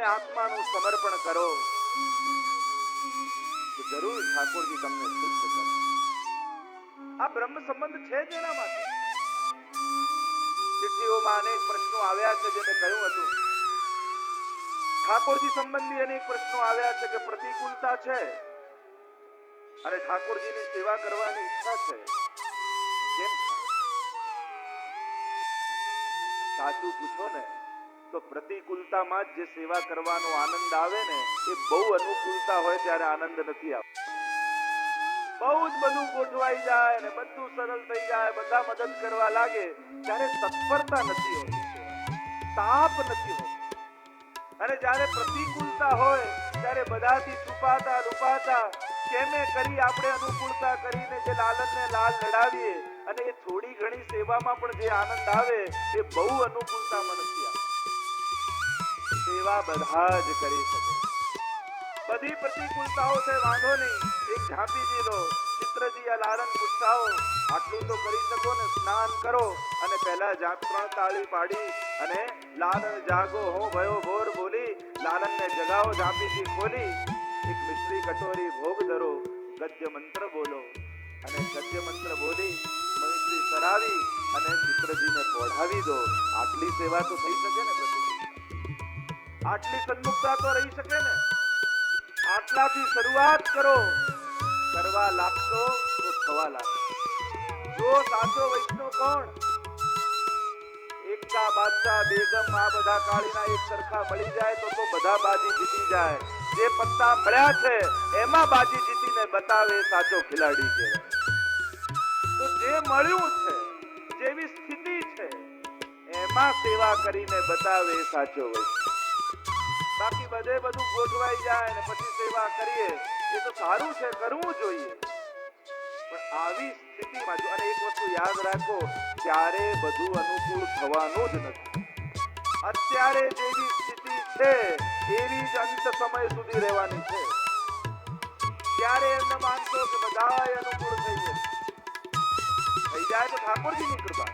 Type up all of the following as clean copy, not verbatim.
તમે આત્માનું સમર્પણ કરો તો જરૂર ઠાકોરજી તમને શુદ્ધ કરે. આ બ્રહ્મ સંબંધ છે જ એના માટે. ચિઠ્ઠીઓમાં અનેક પ્રશ્નો આવ્યા છે, જે મેં કહ્યું હતું. ઠાકોરજી સંબંધી અનેક પ્રશ્નો આવ્યા છે કે પ્રતિકૂળતા છે અને ઠાકોરજીની સેવા કરવાની ઈચ્છા છે, કેમ થાય? સાચું પૂછો ને તો પ્રતિકૂળતામાં જ જે સેવા કરવાનો આનંદ આવે ને, એ બહુ અનુકૂળતા હોય ત્યારે આનંદ નથી આવતો. બહુ જ બધું ગોઠવાઈ જાય ને બધું સરળ થઈ જાય, બધા મદદ કરવા લાગે ત્યારે તત્પરતા નથી હોતી, તાપ નથી હોતો. અને જ્યારે પ્રતિકૂળતા હોય ત્યારે બધાથી છુપાતા રૂપાતા કેમે કરી આપણે અનુકૂળતા કરીને જે લાલનને લાલ લડાવીએ અને એ થોડી ઘણી સેવામાં પણ જે આનંદ આવે એ બહુ અનુકૂળતામાં નથી આવતો. સેવા બધા જ કરી શકે. બધી પ્રતિકૂળતાઓ છે, વાંધો નહીં, એક ઝાંપીજી લો, ચિત્રજી આ લાલન પૂછાઓ, આટલું તો કરી શકો ને, સ્નાન કરો અને પહેલા ત્રણ તાળી પાડી અને લાલન જાગો હો ભયો ભોર બોલી લાલનને જગાવો, ઝાંપીજી ખોલી એક મિશ્રી કટોરી ભોગ ધરો, ગદ્ય મંત્ર બોલો અને ગદ્ય મંત્ર બોલી મિશ્રી સરાવી અને ચિત્રજીને પોઢાવી દો. આટલી સેવા તો થઈ શકે ને પ્રતિકૂળતા, આટલી સન્મુખતા તો રહી શકે ને. આટલાથી શરૂઆત કરો, કરવા લાગશો તો થવા લાગશે. જો સાચો વૈષ્ણવ કોણ? એકા બાદશાહ બેગમ આ બધા કાળીના એક સરખા મળી જાય તો બધા બાજી જીતી જાય. જે પત્તા મળ્યા છે એમાં બાજી જીતીને બતાવે સાચો ખિલાડી કહેવાય. તો જે મળ્યું છે, જેવી સ્થિતિ છે એમાં સેવા કરીને બતાવે સાચો વૈષ્ણવ. બાકી બધે બધું ગોઠવાઈ જાય ને પછી સેવા કરીએ એ તો સારું છે, કરવું જોઈએ, પણ આવી સ્થિતિમાં જો, અને એક વસ્તુ યાદ રાખો, ત્યારે બધું અનુકૂળ થવાનું જ નથી. અત્યારે જેવી સ્થિતિ છે એવી જ અંત સમય સુધી રહેવાની છે. ત્યારે એમ ન માનતો કે બધાય અનુકૂળ થઈ જાય. થઈ જાય તો ઠાકોરજીની કૃપા,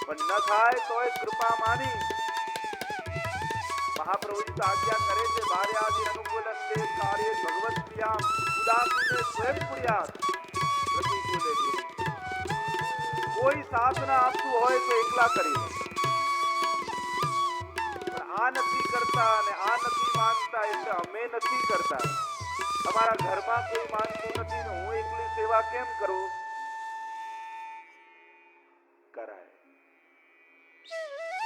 પણ ન થાય તોય કૃપા માની. મહાપ્રભુજી તો આજ્ઞા કરે છે, ભાર્યાદિ અનુકૂલ કાર્ય ભગવત પ્રિયામ ઉદાસીને સ્વયં પુર્યાત પ્રતિકૂલે. કોઈ સાથ ના આપતું હોય તો એકલા કરી લે, પણ આ નથી કરતા અને આ નથી માનતા એટલે અમે નથી કરતા. અમારા ઘરમાં કોઈ માનતું નથી ને હું એકલી સેવા કેમ કરું? કરાય.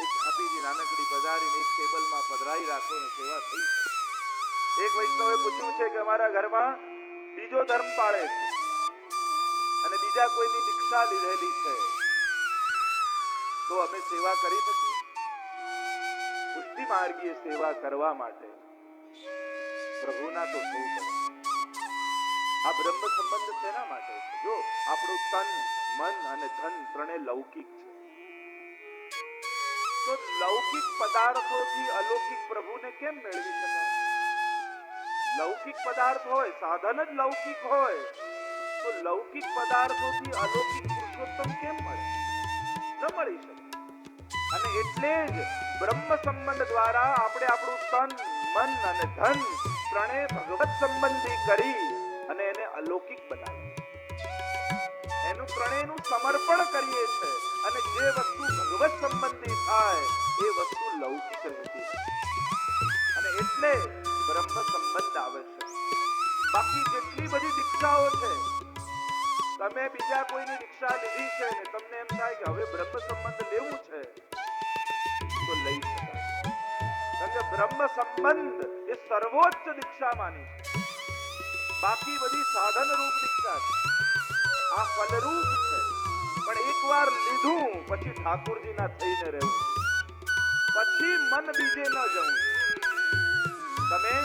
એક ઝાંપીજી નાનકડી પધારીને એક ટેબલમાં પધરાઈ રાખો ને સેવા થઈ. એક વૈષ્ણવે પૂછ્યું છે કે અમારા ઘરમાં બીજો ધર્મ પાળે છે અને બીજા કોઈની દીક્ષા લીધેલી છે, તો અમે સેવા કરી શકીએ? પુષ્ટિ માર્ગીય સેવા કરવા માટે પ્રભુના તો થવું પડે. આ બ્રહ્મ સંબંધ શેના માટે છે? જો આપણું તન, મન અને ધન ત્રણે લૌકિક છે, તો લૌકિક પદાર્થોથી અલૌકિક પ્રભુને કેમ મેળવી શકાય? લૌકિક પદાર્થ હોય, સાધન જ લૌકિક હોય, તો લૌકિક પદાર્થોથી અલૌકિક પુરુષોત્તમ કેમ મળે? ન મળી શકે. અને એટલે જ બ્રહ્મ સંબંધ દ્વારા આપણે આપણું તન, મન અને ધન ત્રણે ભગવત સંબંધી કરી અને એને અલૌકિક બનાવીએ. એનું ત્રણેયનું સમર્પણ કરીએ છીએ અને જે વસ્તુ ભગવત સંબંધી થાય એ વસ્તુ લૌકિક રહેતી નથી. અને એટલે બ્રહ્મ સંબંધ આવશ્યક. બાકી જેટલી બધી દીક્ષાઓ છે, તમે બીજા કોઈની દીક્ષા લીધી છે ને તમને એમ થાય કે હવે બ્રહ્મ સંબંધ લેવું છે તો લઈ શકાય. કારણ કે બ્રહ્મ સંબંધ એ સર્વોચ્ચ દીક્ષા માની છે. બાકી બધી સાધન રૂપ દીક્ષા છે, આ ફલરૂપ છે. પણ એકવાર લીધું પછી ઠાકોરજીના થઈને રહેવું, પછી મન બીજે ન જવું. તમે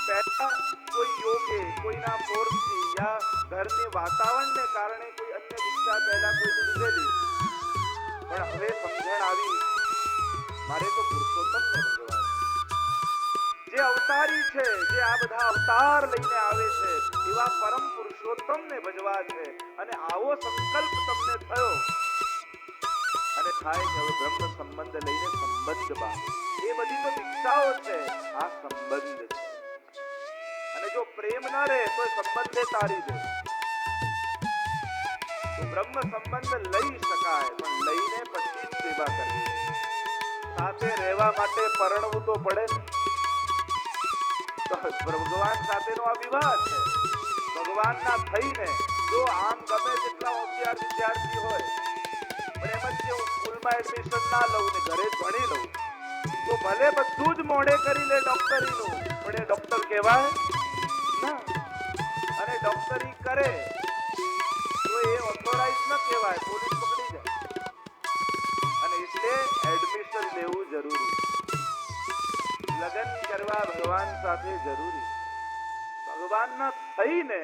પહેલા કોઈ યોગે, કોઈના ફોર્સથી યા ઘરની વાતાવરણને કારણે કોઈ અન્ય દીક્ષા પહેલા કોઈ લીધેલી, પણ હવે સમજણ આવી મારે તો પુરુષોત્તમને ભજવા છે. જે અવતારી છે, જે આ બધા અવતાર લઈને આવે છે એવા પરમ પુરુષોત્તમને ભજવા છે. અને આવો સંકલ્પ તમને થયો અને થાય કે હવે બ્રહ્મ સંબંધ લઈને સંબંધ બાંધો. એ બધી તો દીક્ષાઓ છે, આ સંબંધ છે. અને જો પ્રેમ ન રહે તો સંબંધે તારી દે. તો બ્રહ્મ સંબંધ લઈ શકાય, પણ લઈને પછી જ સેવા કરવી. સાથે રહેવા માટે પરણવું તો પડે ને. તો ભગવાન સાથેનો આ વિવાહ છે. ભગવાનના થઈને જો આમ ગમે તેટલા હોશિયાર વિદ્યાર્થી હોય, પણ એમ જ કે હું સ્કૂલમાં એડમિશન ના લઉં ને ઘરે જ ભણી લઉં, તો ભલે બધું જ મોડે કરી લે ડોક્ટરીનું, પણ એ ડોક્ટર કહેવાય ના. અને ડોક્ટરી કરે તો એ ઓથોરાઇઝ ન કહેવાય, પોલીસ પકડી જાય. અને એટલે એડમિશન લેવું જરૂરી, લગ્ન કરવા ભગવાન સાથે જરૂરી. ભગવાનના થઈને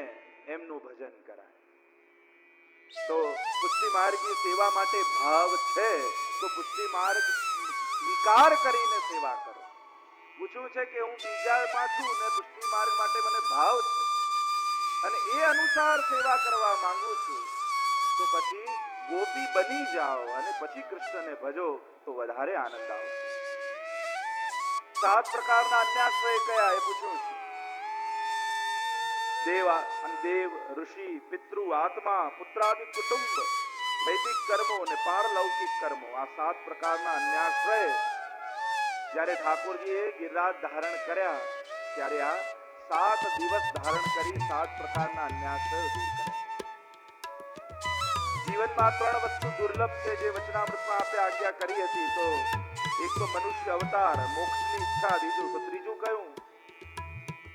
એમનું ભજન કરાય. તો પુષ્ટિ માર્ગની સેવા માટે ભાવ છે, તો પુષ્ટિ માર્ગ સ્વીકાર કરીને સેવા કરો. પૂછ્યું છે કે હું બીજામાં છું ને પુષ્ટિ માર્ગ માટે મને ભાવ છે અને એ અનુસાર સેવા કરવા માંગુ છું, તો પછી ગોપી બની જાઓ અને પછી કૃષ્ણને ભજો, તો વધારે આનંદ આવશે. 7 પ્રકારના અન્યાશ્રય કયા એ પૂછ્યું છે. દેવ, ઋષિ, પિતૃ, આત્મા, પુત્રાદિ, કુટુંબ, વૈદિક કર્મો અને પારલૌકિક કર્મો, આ 7 પ્રકારના અન્યાશ્રય જ્યારે ઠાકોરજીએ ગિરિરાજ ધારણ કર્યા ત્યારે આ 7 દિવસ ધારણ કરી 7 પ્રકારના અન્યાશ્રય દૂર કર્યા. જીવનમાં 3 વસ્તુ દુર્લભ છે જે વચનામૃતમાં આપણે આજ્ઞા કરી હતી. તો એક તો મનુષ્ય અવતાર, મોક્ષની ઈચ્છા. બીજું તો ત્રીજું કયું?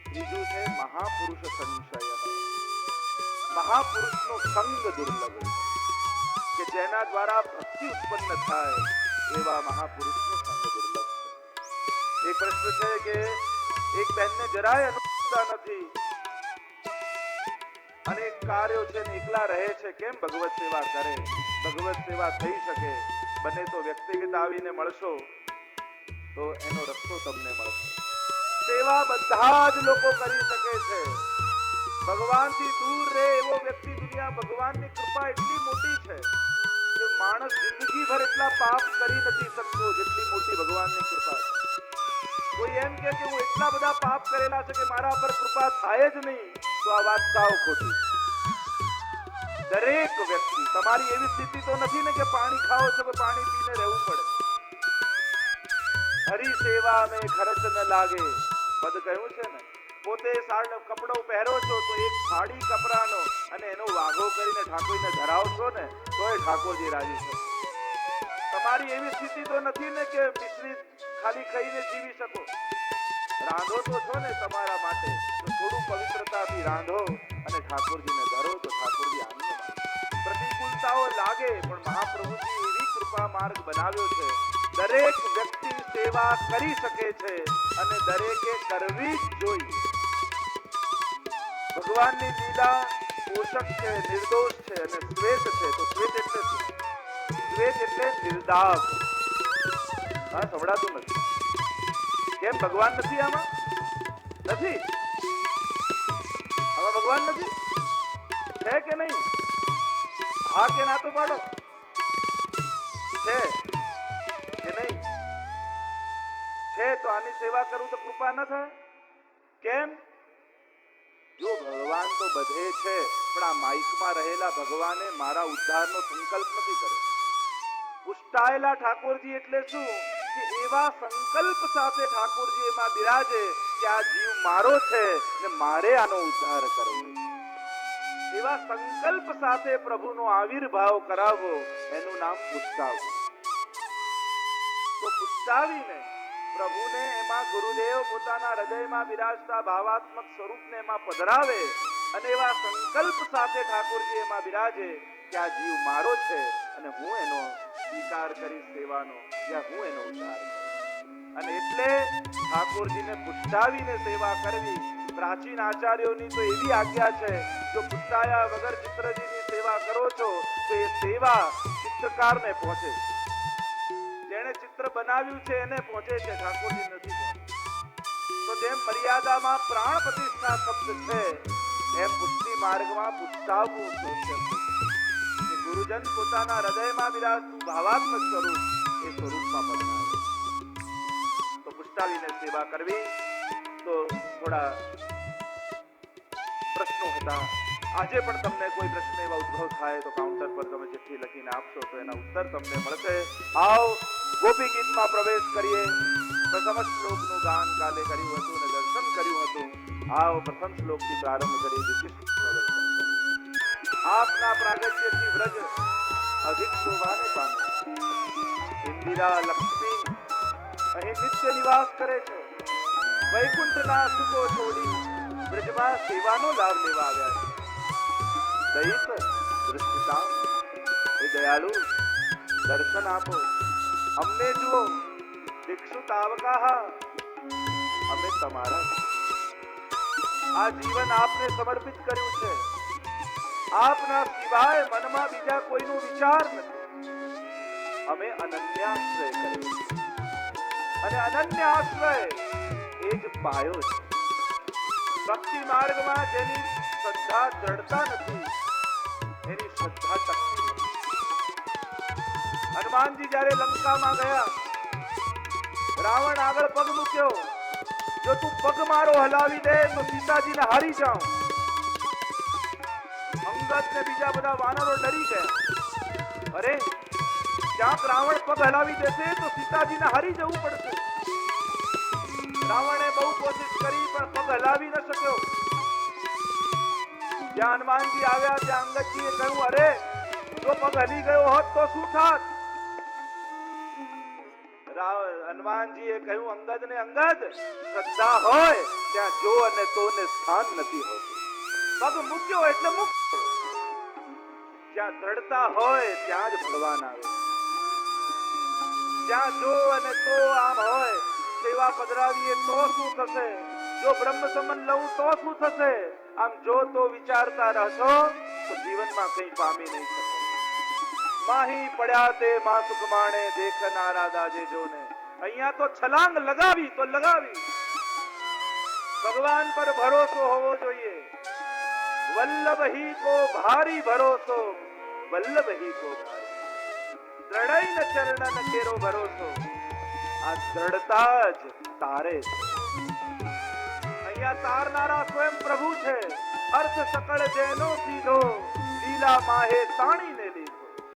ત્રીજું છે મહાપુરુષ સંશય. મહાપુરુષનો સંગ દુર્લભ છે, કે જેના દ્વારા ભક્તિ ઉત્પન્ન થાય એવા મહાપુરુષનો સંગ દુર્લભ છે. એક પ્રશ્ન છે કે એક બહેનને જરાય અનુકૂળતા નથી, અનેક કાર્યો છે ને એકલા રહે છે, કેમ ભગવત સેવા કરે? ભગવત સેવા થઈ શકે બને તો વ્યક્તિગત આવીને મળશો તો એનો રસ્તો તમને મળશે. સેવા બધા જ લોકો કરી શકે છે. ભગવાનથી દૂર રહે એવો વ્યક્તિ, દુનિયા ભગવાનની કૃપા એટલી મોટી છે કે માણસ જિંદગીભર એટલા પાપ કરી નથી શકતો જેટલી મોટી ભગવાનની કૃપા છે. કોઈ એમ કે હું એટલા બધા પાપ કરેલા છે કે મારા પર કૃપા થાય જ નહીં, તો આ વાત સાવ ખોટી. દરેક વ્યક્તિ, તમારી એવી સ્થિતિ તો નથી ને કે પાણી ખાઓ છો તો પાણી પીને રહેવું પડે. હરી સેવા મેં ખર્ચ ન લાગે, પદ કહ્યું છે ને. પોતે કપડો પહેરો છો તો એક સાડી કપડાનો અને એનો વાઘો કરીને ઠાકોરને ધરાવશો ને તોય ઠાકોરજી રાજી છે. તમારી એવી સ્થિતિ તો નથી ને કે મિશ્રી ખાલી ખાઈને જીવી શકો. રાંધો તો છો ને તમારા માટે, તો થોડું પવિત્રતાથી રાંધો અને ઠાકોરજીને ધરો, તો ઠાકોરજી આનંદ માને. પ્રતિકૂળતાઓ લાગે પણ મહાપ્રભુજી એવી કૃપા માર્ગ બનાવ્યો છે, દરેક વ્યક્તિ સેવા કરી શકે છે અને દરેકે કરવી જ જોઈએ. ભગવાનની લીલા પોષક છે, નિર્દોષ છે અને શ્વેત છે. તો શ્વેત એટલે શું? શ્વેત એટલે નિર્દાગ. હા, સંભળાતું નથી. કેમ ભગવાન નથી આમાં? નથી આમાં ભગવાન નથી? છે કે નહીં? હા કે ના તો પાડો. છે કે નહીં? છે તો આની સેવા કરું તો કૃપા ન થાય? કેમ? જો ભગવાન તો બધે છે, પણ આ માઇકમાં રહેલા ભગવાને મારા ઉદ્ધારનો સંકલ્પ નથી કર્યો. પુષ્ટાયેલા ઠાકોરજી એટલે શું? કે એવા સંકલ્પ સાથે ઠાકોરજી એમાં બિરાજે કે આ જીવ મારો છે ને મારે આનો ઉદ્ધાર કરવો. એવા સંકલ્પ સાથે પ્રભુનો આવિર્ભાવ કરાવવો, એનું નામ પુષ્ટાવવું. તો પુષ્ટાવીને પ્રભુને એમાં ગુરુદેવ પોતાના હૃદયમાં બિરાજતા ભાવાત્મક સ્વરૂપને એમાં પધરાવે અને એવા સંકલ્પ સાથે ઠાકોરજી એમાં બિરાજે કે આ જીવ મારો છે અને હું એનો સ્વીકાર કરી સેવાનો, યા હું એનો ઉદ્ધાર કરું. અને એટલે ઠાકોરજીને પુષ્ટાવીને સેવા કરવી. પ્રાચીન આચાર્યોની તો એવી આજ્ઞા છે, જો પુષ્ટાયા વગર ચિત્રજીની સેવા કરો છો તો એ સેવા ચિત્રકારને પહોંચે. જેણે ચિત્ર બનાવ્યું છે એને પહોંચે છે, ઠાકોરજી નથી પહોંચે. તો જેમ મર્યાદામાં પ્રાણ પ્રતિષ્ઠા શબ્દ છે, એમ પુષ્ટિ માર્ગમાં પુષ્ટાવવું શબ્દ છે. ગુરુજન પોતાના હૃદયમાં બિરાજતું ભાવાત્મક સ્વરૂપ એ સ્વરૂપમાં બદલાવે. તો વિતાવીને સેવા કરવી. તો થોડા પ્રશ્નો હતા. આજે પણ તમને કોઈ પ્રશ્ન એવા ઉદ્ભવ થાય તો કાઉન્ટર પર તમે ચિઠ્ઠી લખીને આપશો તો એના ઉત્તર તમને મળશે. આવો ગોપી ગીતમાં પ્રવેશ કરીએ. પ્રથમ શ્લોકનું ગાન કાલે કર્યું હતું અને દર્શન કર્યું હતું. આવો પ્રથમ શ્લોકથી પ્રારંભ કરી વિશિષ્ટનું દર્શન કરીએ. આપના પ્રાગટ્યથી વ્રજ અધિક શોભાને પામે. ઇન્દિરા લક્ષ્મી અહીં નિત્ય નિવાસ કરે છે. વૈકુંઠના સુખો છોડી બ્રજમાં સેવાનો લાભ લેવા આવ્યા છે. દૈત દૃષ્ટિતા એ દયાળુ દર્શન આપો, અમને જુઓ. દીક્ષુ તાવકાહ અમે તમારા આ જીવન આપને સમર્પિત કર્યું છે. આપના સિવાય મનમાં બીજા કોઈનો વિચાર નથી. અમે અનન્યાશ્રય કર્યો અને અનન્યાશ્રય એ જ પાયો છે. ભક્તિ માર્ગમાં જેની શ્રદ્ધા દ્રઢતા નથી એની શ્રદ્ધા ટકતી નથી. હનુમાનજી જ્યારે લંકામાં ગયા, રાવણ આગળ પગ મૂક્યો. જો તું પગ મારો હલાવી દે તો સીતાજીને હારી જાઉં. અંગદ ને બીજા બધા વાનરો ડરી ગયા. અરે ક્યાંક રાવણ પગ હલાવી દેશે તો સીતાજીને હારી જવું પડશે. રાવણે બહુ કોશિશ કરી પણ પગ હલાવી ન શક્યો. જ્યાં હનુમાનજી આવ્યા ત્યાં અંગદજીએ કહ્યું, અરે જો પગ હલી ગયો હોત તો શું થાત? હનુમાનજીએ કહ્યું, અંગદ, શ્રદ્ધા હોય ત્યાં જો અને તોને સ્થાન નથી હોતું. પગ મૂક્યો એટલે મૂક્યો. જ્યાં દ્રઢતા હોય ત્યાં જ ભગવાન આવે. જ્યાં જો અને તો આમ હોય, સેવા પધરાવીએ તો શું થશે? જો બ્રહ્મ સંબંધ લઉં તો શું થશે? આમ જો તો વિચારતા રહેશો તો જીવનમાં કંઈ પામી નહીં શકો. માહી પડ્યા તે માં સુખ માણે દેખનારા દાજે જોને. અહીંયા તો છલાંગ લગાવી તો લગાવી. ભગવાન પર ભરોસો હોવો જોઈએ. વલ્લભ હી કો ભારી ભરોસો, વલ્લભ હી કો ભારી. દ્રઢઈ ન ચરણન કેરો ભરોસો. આ દ્રઢતા જ તારે છે. અહીંયા તારનારા સ્વયં પ્રભુ છે. અર્થ સકળ જેનો સીધો, લીલા માહે તાણી